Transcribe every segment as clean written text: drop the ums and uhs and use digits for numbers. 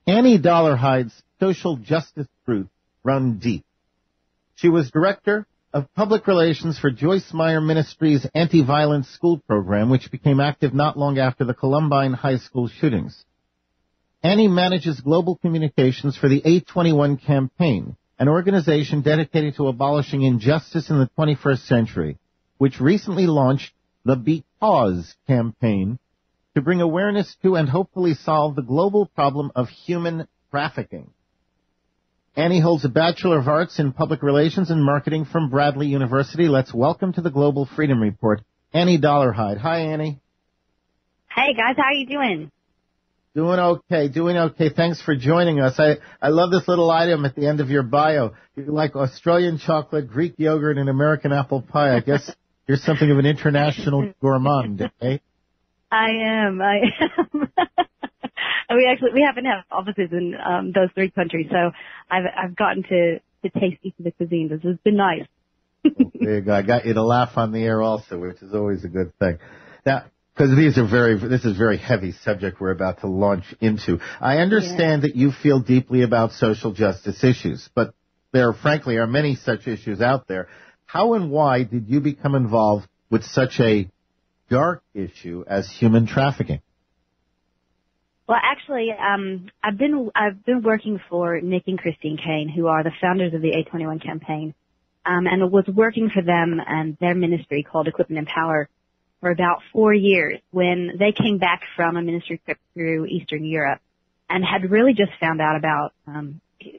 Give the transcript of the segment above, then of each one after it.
Annie Dollarhide's social justice roots run deep. She was director of public relations for Joyce Meyer Ministries' anti-violence school program, which became active not long after the Columbine High School shootings. Annie manages global communications for the 821 campaign, an organization dedicated to abolishing injustice in the 21st century, which recently launched the Because campaign to bring awareness to and hopefully solve the global problem of human trafficking. Annie holds a Bachelor of Arts in Public Relations and Marketing from Bradley University. Let's welcome to the Global Freedom Report, Annie Dollarhide. Hi, Annie. Hey, guys. How are you doing? Doing okay. Thanks for joining us. I love this little item at the end of your bio. You like Australian chocolate, Greek yogurt, and American apple pie. I guess you're something of an international gourmand, eh? I am. We happen to have offices in those three countries, so I've gotten to taste each of the cuisines. It's been nice. Well, there you go. I got you to laugh on the air also, which is always a good thing. Now, because this is a very heavy subject we're about to launch into. I understand that you feel deeply about social justice issues, but there, frankly, are many such issues out there. How and why did you become involved with such a dark issue as human trafficking? Well, actually, I've been working for Nick and Christine Kane, who are the founders of the 821 campaign, and was working for them and their ministry called Equip and Empower for about 4 years when they came back from a ministry trip through Eastern Europe and had really just found out about,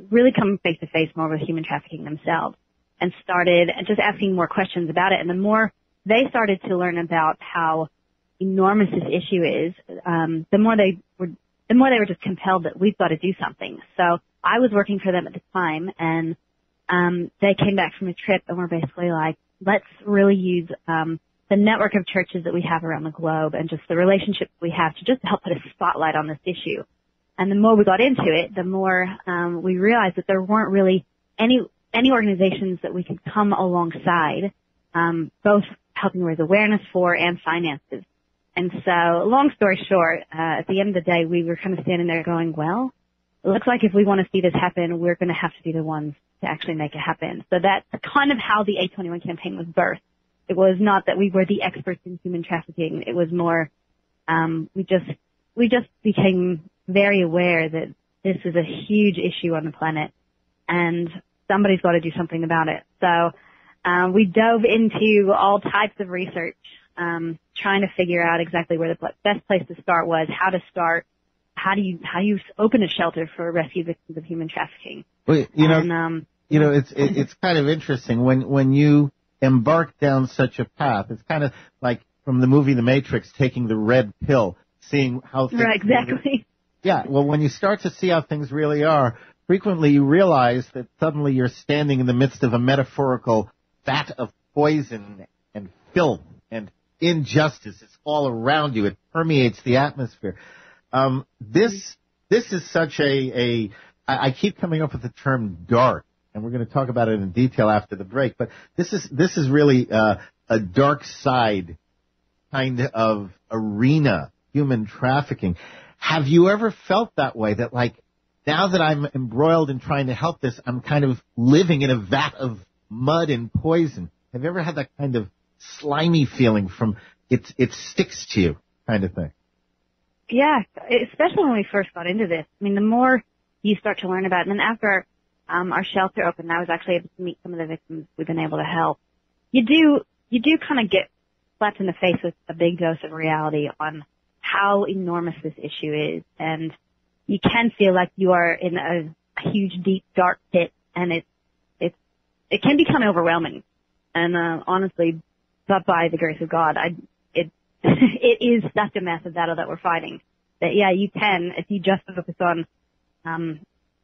really come face to face more with human trafficking themselves and started just asking more questions about it. And the more they started to learn about how enormous this issue is, the more they were just compelled that we've got to do something. So I was working for them at the time, and they came back from a trip and were basically like, let's really use the network of churches that we have around the globe and just the relationships we have to just help put a spotlight on this issue. And the more we got into it, the more we realized that there weren't really any organizations that we could come alongside, both helping raise awareness for and finances. And so, long story short, at the end of the day, we were kind of standing there going, well, it looks like if we want to see this happen, we're going to have to be the ones to actually make it happen. So that's kind of how the 821 campaign was birthed. It was not that we were the experts in human trafficking. It was more, we just became very aware that this is a huge issue on the planet and somebody's got to do something about it. So, we dove into all types of research, trying to figure out exactly where the best place to start was, how to start, how do you open a shelter for rescue victims of human trafficking. Well, it's kind of interesting when you embark down such a path. It's kind of like from the movie The Matrix, taking the red pill, seeing how things right, exactly. Yeah, well, when you start to see how things really are, frequently you realize that suddenly you're standing in the midst of a metaphorical vat of poison and filth and injustice. It's all around you. It permeates the atmosphere. This is such I keep coming up with the term dark, and we're going to talk about it in detail after the break, but this is really a dark side kind of arena, human trafficking. Have you ever felt that way, that like, now that I'm embroiled in trying to help this, I'm kind of living in a vat of mud and poison? Have you ever had that kind of slimy feeling from it sticks to you kind of thing? Yeah, especially when we first got into this. I mean, the more you start to learn about it, and then after our shelter opened, I was actually able to meet some of the victims we've been able to help. You do kind of get slapped in the face with a big dose of reality on how enormous this issue is, and you can feel like you are in a huge, deep, dark pit, and it can become overwhelming. And honestly, but by the grace of God, it is such a massive battle that we're fighting that, yeah, you can, if you just focus on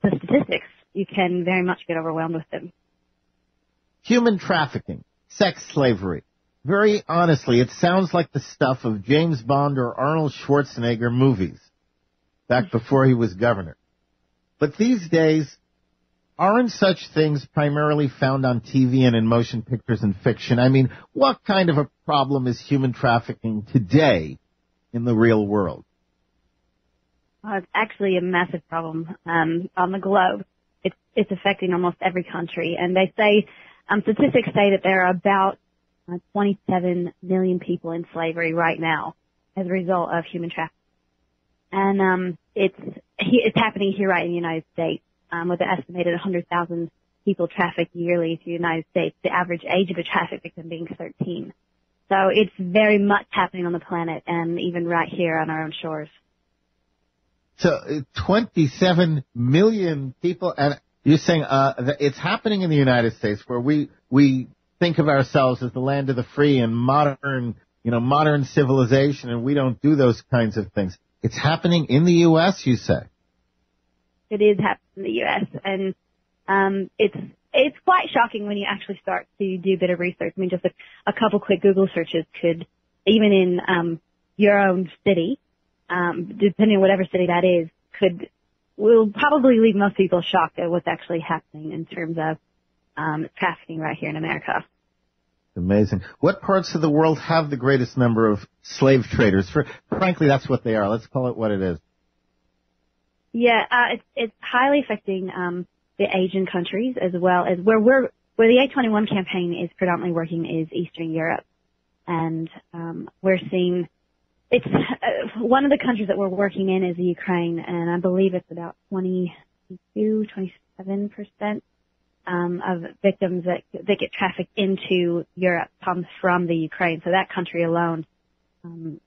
the statistics, you can very much get overwhelmed with them. Human trafficking, sex slavery. Very honestly, it sounds like the stuff of James Bond or Arnold Schwarzenegger movies back before he was governor. But these days, aren't such things primarily found on TV and in motion pictures and fiction? I mean, what kind of a problem is human trafficking today in the real world? It's actually a massive problem on the globe. It's affecting almost every country, and they say statistics say that there are about 27 million people in slavery right now as a result of human trafficking. And it's happening here right in the United States, with an estimated 100,000 people trafficked yearly to the United States, the average age of a traffic victim being 13. So it's very much happening on the planet and even right here on our own shores. So 27 million people, and you're saying that it's happening in the United States, where we think of ourselves as the land of the free and modern civilization, and we don't do those kinds of things. It's happening in the U.S., you say? It is happening in the U.S., and it's quite shocking when you actually start to do a bit of research. I mean, just a couple quick Google searches could, even in your own city, depending on whatever city that is, will probably leave most people shocked at what's actually happening in terms of trafficking right here in America. Amazing. What parts of the world have the greatest number of slave traders? Frankly, that's what they are. Let's call it what it is. Yeah, it's highly affecting the Asian countries, as well as where the A21 campaign is predominantly working is Eastern Europe, and we're seeing it's one of the countries that we're working in is Ukraine, and I believe it's about 27% of victims that get trafficked into Europe comes from the Ukraine. So that country alone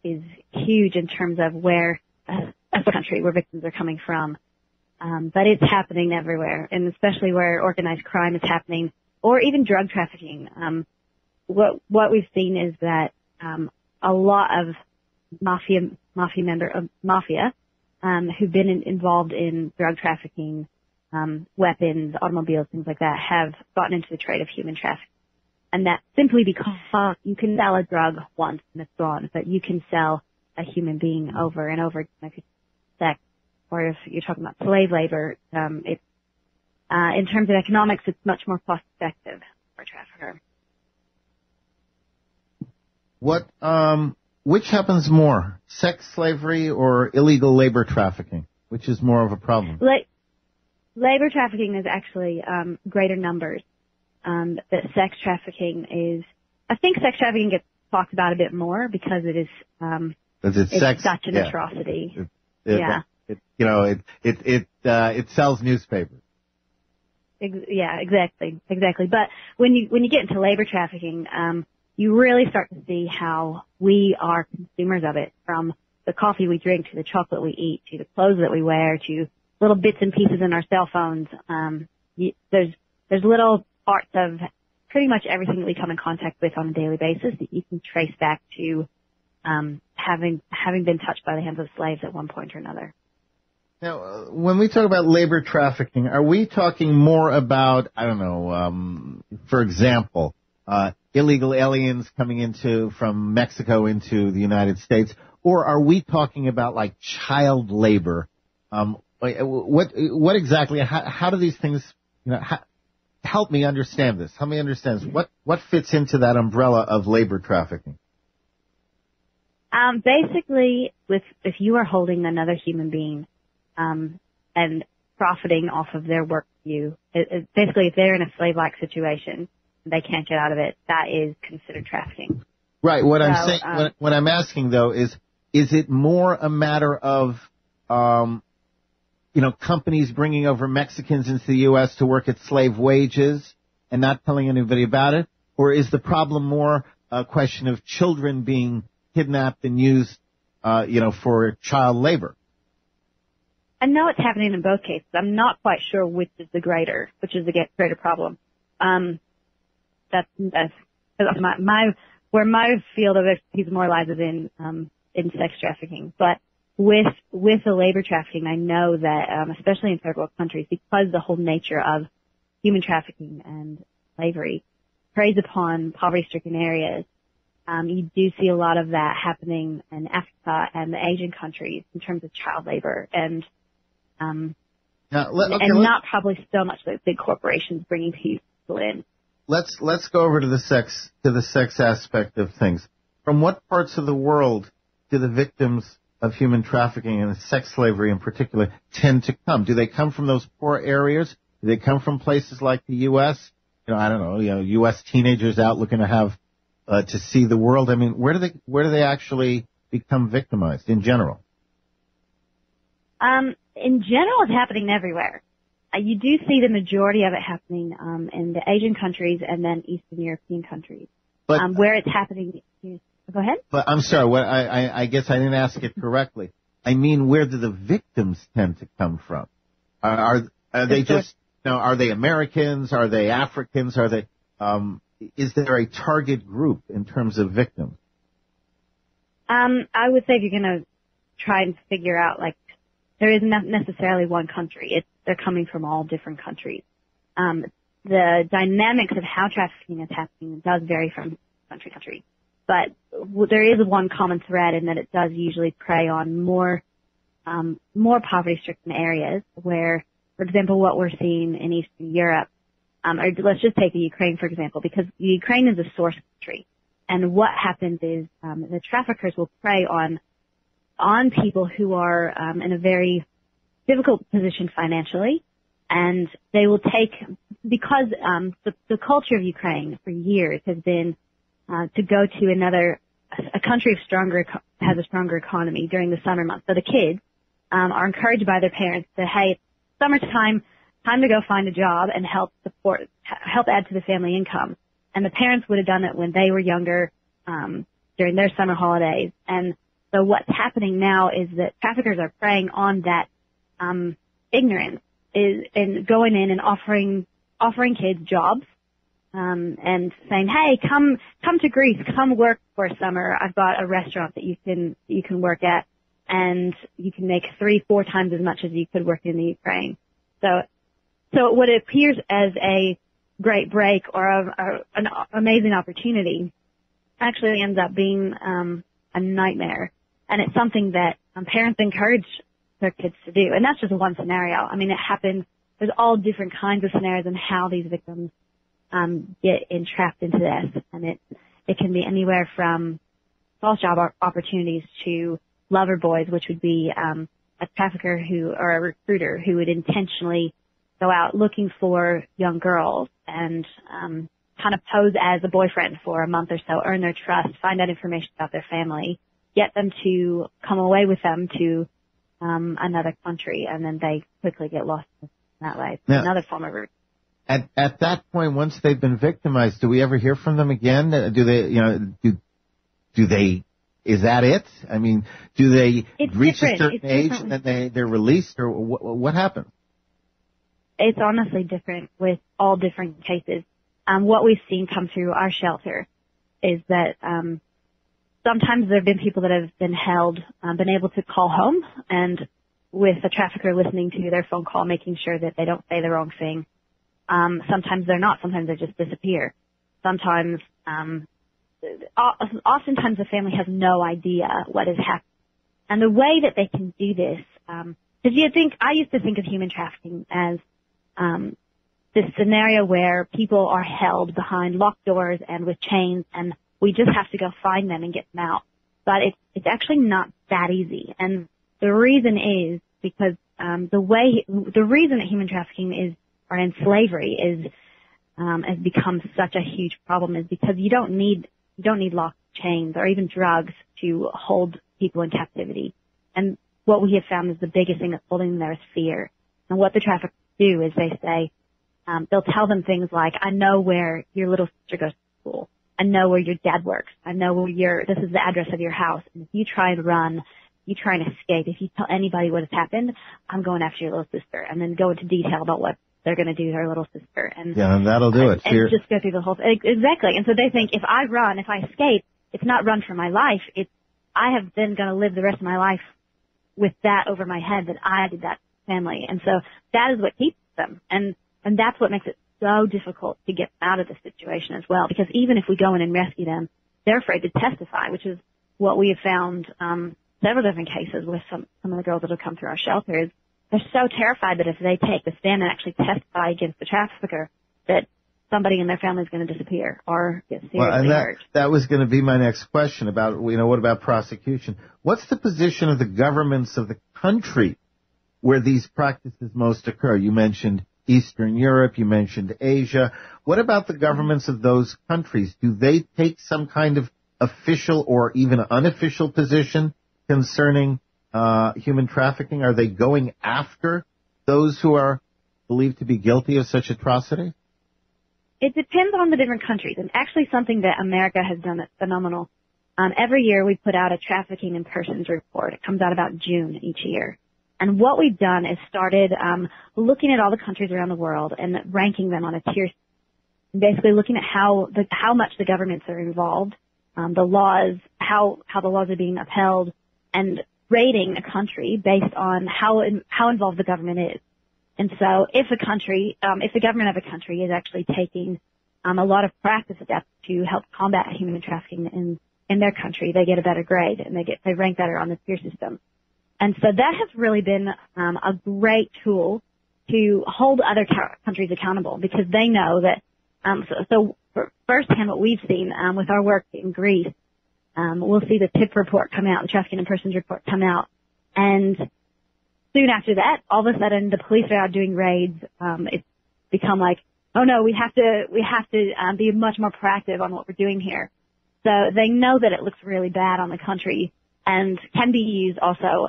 is huge in terms of where a country where victims are coming from. But it's happening everywhere, and especially where organized crime is happening, or even drug trafficking. What we've seen is that a lot of mafia who've been involved in drug trafficking, weapons, automobiles, things like that, have gotten into the trade of human trafficking. And that's simply because you can sell a drug once and it's gone, but you can sell a human being over and over again if it's sex, or if you're talking about slave labor, it's in terms of economics, it's much more cost effective for a trafficker. Which happens more, sex slavery or illegal labor trafficking? Which is more of a problem? Labor trafficking is actually greater numbers. But sex trafficking is, I think sex trafficking gets talked about a bit more because it is it's such an atrocity. It sells newspapers. Yeah, exactly. But when you get into labor trafficking, you really start to see how we are consumers of it, from the coffee we drink to the chocolate we eat to the clothes that we wear to little bits and pieces in our cell phones. There's little parts of pretty much everything that we come in contact with on a daily basis that you can trace back to having been touched by the hands of slaves at one point or another. Now, when we talk about labor trafficking, are we talking more about, I don't know, for example, illegal aliens coming from Mexico into the United States, or are we talking about like child labor? What exactly? How do these things? Help me understand this. Help me understand this. What fits into that umbrella of labor trafficking? Basically, if you are holding another human being, and profiting off of their work for you, basically if they're in a slave-like situation, they can't get out of it, that is considered trafficking. Right. What I'm asking though is it more a matter of, companies bringing over Mexicans into the U.S. to work at slave wages and not telling anybody about it? Or is the problem more a question of children being kidnapped and used, for child labor? I know it's happening in both cases. I'm not quite sure which is the greater problem. That's where my field of expertise more lies is in sex trafficking. But with the labor trafficking, I know that, especially in third world countries, because the whole nature of human trafficking and slavery preys upon poverty-stricken areas, you do see a lot of that happening in Africa and the Asian countries in terms of child labor and not probably so much the big corporations bringing people in. Let's go over to the sex aspect of things. From what parts of the world do the victims of human trafficking and sex slavery in particular tend to come? Do they come from those poor areas? Do they come from places like the U.S.? I don't know, U.S. teenagers out looking to have, to see the world. I mean, where do they actually become victimized in general? In general, it's happening everywhere. You do see the majority of it happening in the Asian countries and then Eastern European countries. But where it's happening, go ahead. But I'm sorry, I guess I didn't ask it correctly. I mean, where do the victims tend to come from? Are they just, are they Americans? Are they Africans? Are they? Is there a target group in terms of victims? I would say if you're going to try and figure out, like, there isn't necessarily one country. They're coming from all different countries. The dynamics of how trafficking is happening does vary from country to country. But there is one common thread in that it does usually prey on more poverty-stricken areas where, for example, what we're seeing in Eastern Europe, or let's just take the Ukraine, for example, because Ukraine is a source country. And what happens is the traffickers will prey on people who are in a very difficult position financially, and they will take, because the culture of Ukraine for years has been to go to a country has a stronger economy during the summer months. So the kids are encouraged by their parents to, hey, it's summertime, time to go find a job and help add to the family income. And the parents would have done it when they were younger, during their summer holidays. And so what's happening now is that traffickers are preying on that ignorance and going in and offering kids jobs, and saying, hey, come to Greece, come work for a summer. I've got a restaurant that you can work at, and you can make 3-4 times as much as you could work in the Ukraine. So what appears as a great break or an amazing opportunity actually ends up being a nightmare. And it's something that parents encourage their kids to do. And that's just one scenario. I mean, it happens. There's all different kinds of scenarios and how these victims get entrapped into this. And it can be anywhere from false job opportunities to lover boys, which would be a trafficker or a recruiter who would intentionally go out looking for young girls and kind of pose as a boyfriend for a month or so, earn their trust, find out information about their family, get them to come away with them to another country, and then they quickly get lost that way. It's another form of route. At that point, once they've been victimized, do we ever hear from them again? Do they, is that it? I mean, do they reach a certain age and then they're released, or what happens? It's honestly different with all different cases. What we've seen come through our shelter is that sometimes there have been people that have been held, been able to call home, and with the trafficker listening to their phone call, making sure that they don't say the wrong thing. Sometimes they're not. Sometimes they just disappear. Sometimes, oftentimes the family has no idea what has happened. And the way that they can do this, because I used to think of human trafficking as this scenario where people are held behind locked doors and with chains, and we just have to go find them and get them out. But it's actually not that easy. And the reason is because the reason that human trafficking or in slavery has become such a huge problem is because you don't need locked chains or even drugs to hold people in captivity. And what we have found is the biggest thing that's holding them there is fear. And what the traffickers do is they say, they'll tell them things like, I know where your little sister goes to school. I know where your dad works. I know this is the address of your house. And if you try and run, you try and escape, if you tell anybody what has happened, I'm going after your little sister. And then go into detail about what they're going to do to her little sister. And that'll do it. And just go through the whole thing. Exactly. And so they think if I run, if I escape, it's not run for my life. I have then going to live the rest of my life with that over my head that I did that family. And so that is what keeps them. And that's what makes it so difficult to get out of the situation as well. Because even if we go in and rescue them, they're afraid to testify, which is what we have found several different cases with some of the girls that have come through our shelters. They're so terrified that if they take the stand and actually testify against the trafficker, that somebody in their family is going to disappear or get seriously Well, and hurt. that was going to be my next question about, what about prosecution? What's the position of the governments of the country where these practices most occur? You mentioned Eastern Europe, you mentioned Asia. What about the governments of those countries? Do they take some kind of official or even unofficial position concerning human trafficking? Are they going after those who are believed to be guilty of such atrocity? It depends on the different countries, and actually something that America has done that's phenomenal. Every year we put out a trafficking in persons report. It comes out about June each year. And what we've done is started looking at all the countries around the world and ranking them on a tier, basically looking at how much the governments are involved, the laws, how the laws are being upheld, and rating a country based on how involved the government is. And so if the government of a country is actually taking a lot of practice steps to help combat human trafficking in their country, they get a better grade and they rank better on the tier system. And so that has really been a great tool to hold other countries accountable, because they know that. So firsthand, what we've seen with our work in Greece, we'll see the TIP report come out, the Trafficking in Persons report come out, and soon after that, all of a sudden, the police are out doing raids. It's become like, oh no, we have to be much more proactive on what we're doing here. So they know that it looks really bad on the country and can be used also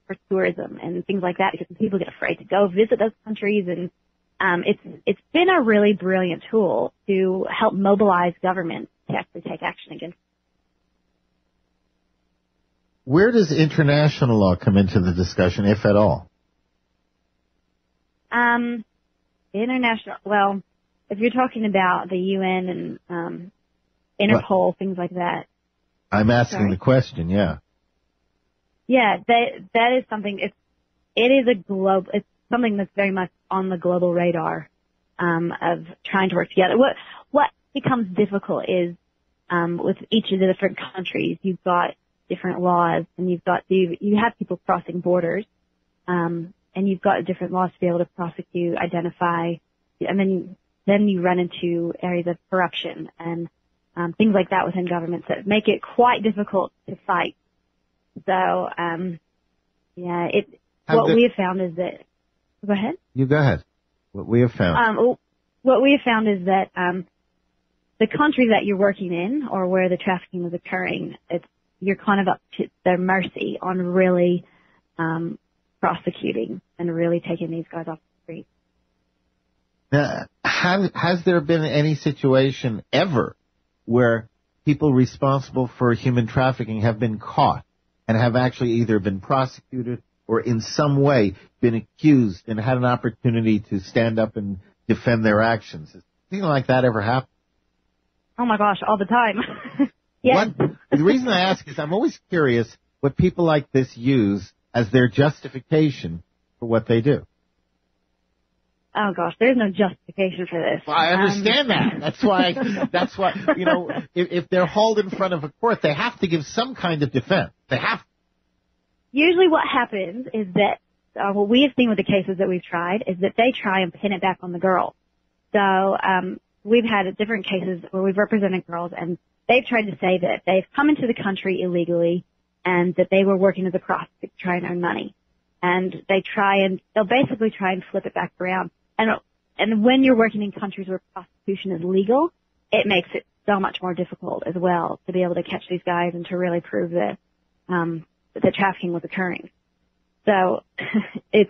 for tourism and things like that, because people get afraid to go visit those countries. And it's been a really brilliant tool to help mobilize governments to actually take action against. Where does international law come into the discussion, if at all? International, well, if you're talking about the UN and Interpol, things like that. I'm asking the question, yeah. Yeah, that is something. It's something that's very much on the global radar of trying to work together. What becomes difficult is with each of the different countries, you've got different laws, and you have people crossing borders, and you've got different laws to be able to prosecute, identify, and then you run into areas of corruption and things like that within governments that make it quite difficult to fight. So, what we have found is that. Go ahead. You go ahead. What we have found. What we have found is that the countries that you're working in, or where the trafficking is occurring, you're kind of up to their mercy on really prosecuting and really taking these guys off the street. Now, has there been any situation ever where people responsible for human trafficking have been caught and have actually either been prosecuted or in some way been accused and had an opportunity to stand up and defend their actions? Has anything like that ever happened? Oh my gosh, all the time. Yes. The reason I ask is I'm always curious what people like this use as their justification for what they do. Oh gosh, there's no justification for this. Well, I understand that. That's why, if they're hauled in front of a court, they have to give some kind of defense. They have to. Usually what happens is that, what we have seen with the cases that we've tried is that they try and pin it back on the girl. So, we've had different cases where we've represented girls, and they've tried to say that they've come into the country illegally and that they were working as a prostitute to try and earn money. And they'll basically try and flip it back around. And when you're working in countries where prostitution is legal, it makes it so much more difficult as well to be able to catch these guys and to really prove that the trafficking was occurring. So it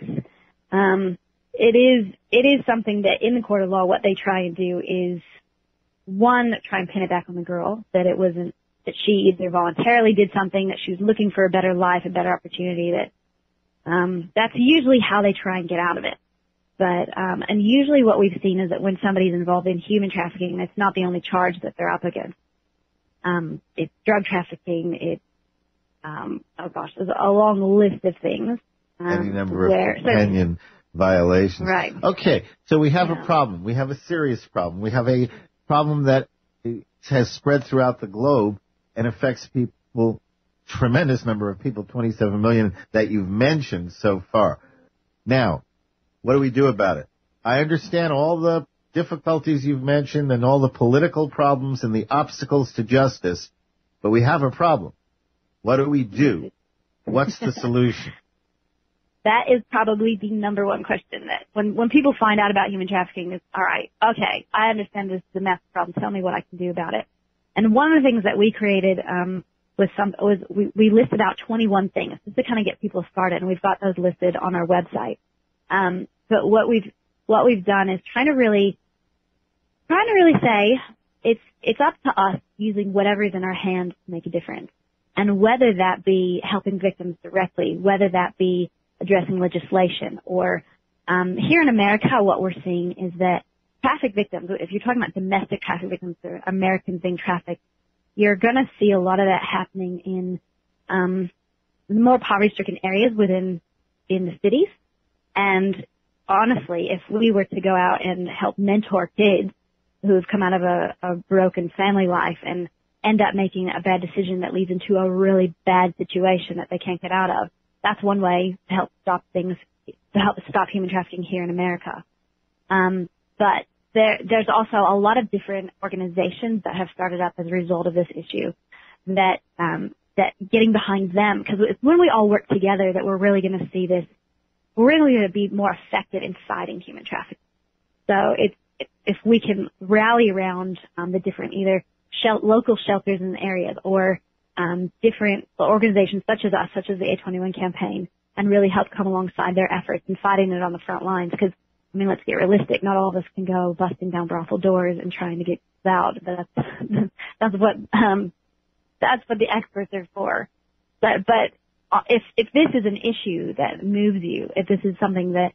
is something that in the court of law, what they try and do is, one, try and pin it back on the girl, that it wasn't, that she either voluntarily did something, that she was looking for a better life, a better opportunity, that's usually how they try and get out of it. But, and usually what we've seen is that when somebody's involved in human trafficking, it's not the only charge that they're up against. It's drug trafficking, there's a long list of things. Any number of companion violations. Right. Okay, so we have a problem. We have a serious problem. We have a problem that has spread throughout the globe and affects people, tremendous number of people, 27 million that you've mentioned so far. Now, what do we do about it? I understand all the difficulties you've mentioned and all the political problems and the obstacles to justice, but we have a problem. What do we do? What's the solution? That is probably the number one question that when people find out about human trafficking is, all right, okay, I understand this is a massive problem. Tell me what I can do about it. And one of the things that we created we listed out 21 things just to kind of get people started, and we've got those listed on our website. But what we've done is trying to really say it's up to us using whatever is in our hands to make a difference. And whether that be helping victims directly, whether that be addressing legislation, or here in America, what we're seeing is that traffic victims, if you're talking about domestic traffic victims or Americans being trafficked, you're going to see a lot of that happening in more poverty-stricken areas in the cities. And honestly, if we were to go out and help mentor kids who have come out of a broken family life and end up making a bad decision that leads into a really bad situation that they can't get out of, that's one way to help stop human trafficking here in America. But there's also a lot of different organizations that have started up as a result of this issue that getting behind them, because it's when we all work together that we're really going to see this, we're really going to be more effective in fighting human trafficking. So if we can rally around the different either local shelters in the areas or different organizations such as us, such as the A21 campaign, and really help come alongside their efforts in fighting it on the front lines. Because, I mean, let's get realistic. Not all of us can go busting down brothel doors and trying to get out. That's what the experts are for. But if this is an issue that moves you, if this is something that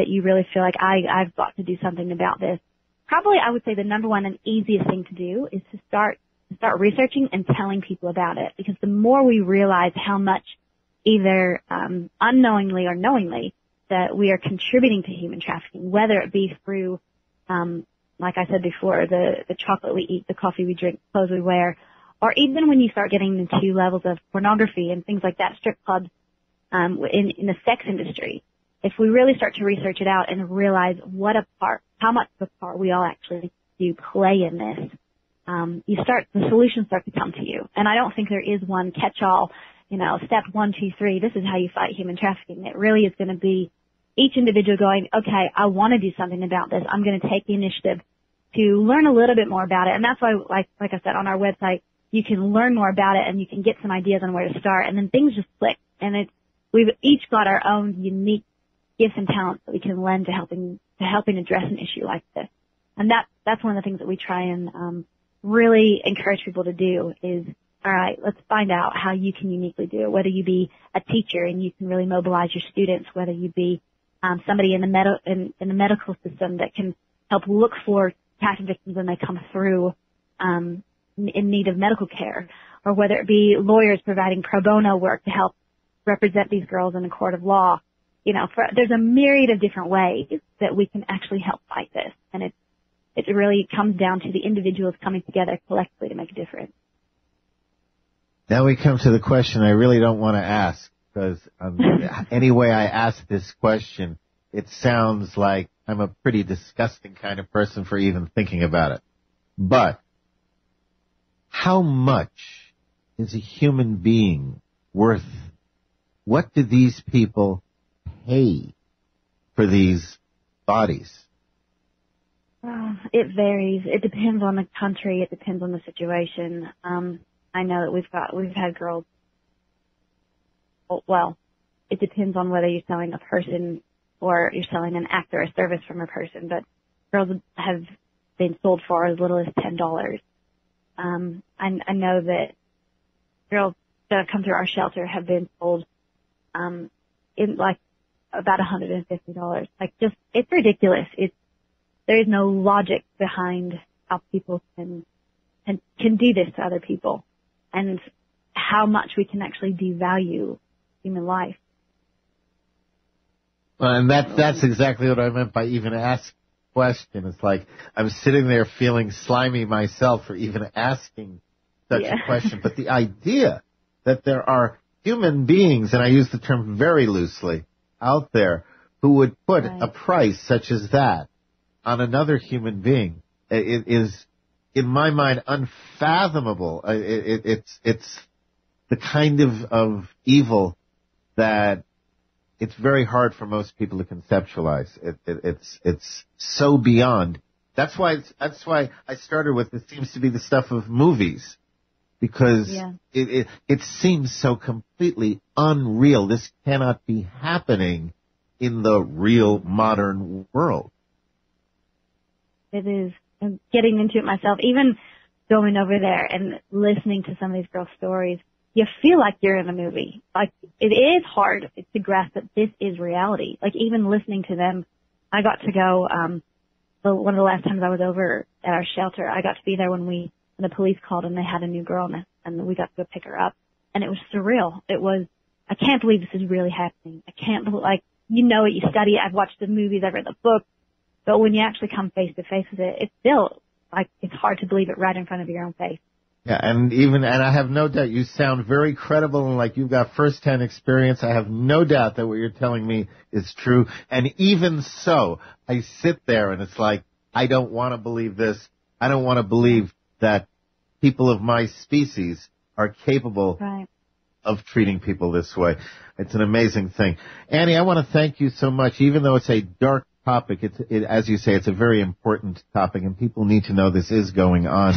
you really feel like I've got to do something about this, probably I would say the number one and easiest thing to do is to start researching and telling people about it. Because the more we realize how much, either unknowingly or knowingly, that we are contributing to human trafficking, whether it be through, like I said before, the chocolate we eat, the coffee we drink, clothes we wear, or even when you start getting into levels of pornography and things like that, strip clubs, in the sex industry. If we really start to research it out and realize how much of a part we all actually do play in this, the solutions start to come to you. And I don't think there is one catch-all, step 1, 2, 3, this is how you fight human trafficking. It really is going to be each individual going, okay, I want to do something about this. I'm going to take the initiative to learn a little bit more about it. And that's why, like I said, on our website, you can learn more about it and you can get some ideas on where to start. And then things just click. And we've each got our own unique gifts and talents that we can lend to helping address an issue like this. And that's one of the things that we try and really encourage people to do is, all right, let's find out how you can uniquely do it, whether you be a teacher and you can really mobilize your students, whether you be somebody in the medical system that can help look for trafficking victims when they come through in need of medical care, or whether it be lawyers providing pro bono work to help represent these girls in a court of law. There's a myriad of different ways that we can actually help fight this, and it really comes down to the individuals coming together collectively to make a difference. Now we come to the question I really don't want to ask, because any way I ask this question, it sounds like I'm a pretty disgusting kind of person for even thinking about it. But how much is a human being worth? What do these people pay for these bodies? It varies. It depends on the country. It depends on the situation. I know that we've had girls. Well, it depends on whether you're selling a person or you're selling an act or a service from a person. But girls have been sold for as little as $10. I know that girls that have come through our shelter have been sold in like about $150. It's ridiculous. There is no logic behind how people can do this to other people, and how much we can actually devalue human life. Well, and that's exactly what I meant by even asking the question. It's like I'm sitting there feeling slimy myself for even asking such a question. But the idea that there are human beings, and I use the term very loosely, out there who would put a price such as that on another human being. It is, in my mind, unfathomable. It's the kind of evil that it's very hard for most people to conceptualize. It's so beyond. That's why I started with it seems to be the stuff of movies, because it seems so completely unreal. This cannot be happening in the real modern world. It is. I'm getting into it myself, even going over there and listening to some of these girls' stories. You feel like you're in a movie. Like, it is hard to grasp that this is reality. Like, even listening to them, I got to go, one of the last times I was over at our shelter, I got to be there when the police called and they had a new girl and we got to go pick her up. And it was surreal. It was, I can't believe this is really happening. I can't believe, like, you know it, you study it, I've watched the movies, I've read the book, but when you actually come face to face with it, it's still, like, it's hard to believe it right in front of your own face. Yeah, and I have no doubt you sound very credible and like you've got first-hand experience. I have no doubt that what you're telling me is true. And even so, I sit there and it's like, I don't want to believe this. I don't want to believe that people of my species are capable of treating people this way. It's an amazing thing. Annie, I want to thank you so much. Even though it's a dark topic, as you say, it's a very important topic, and people need to know this is going on.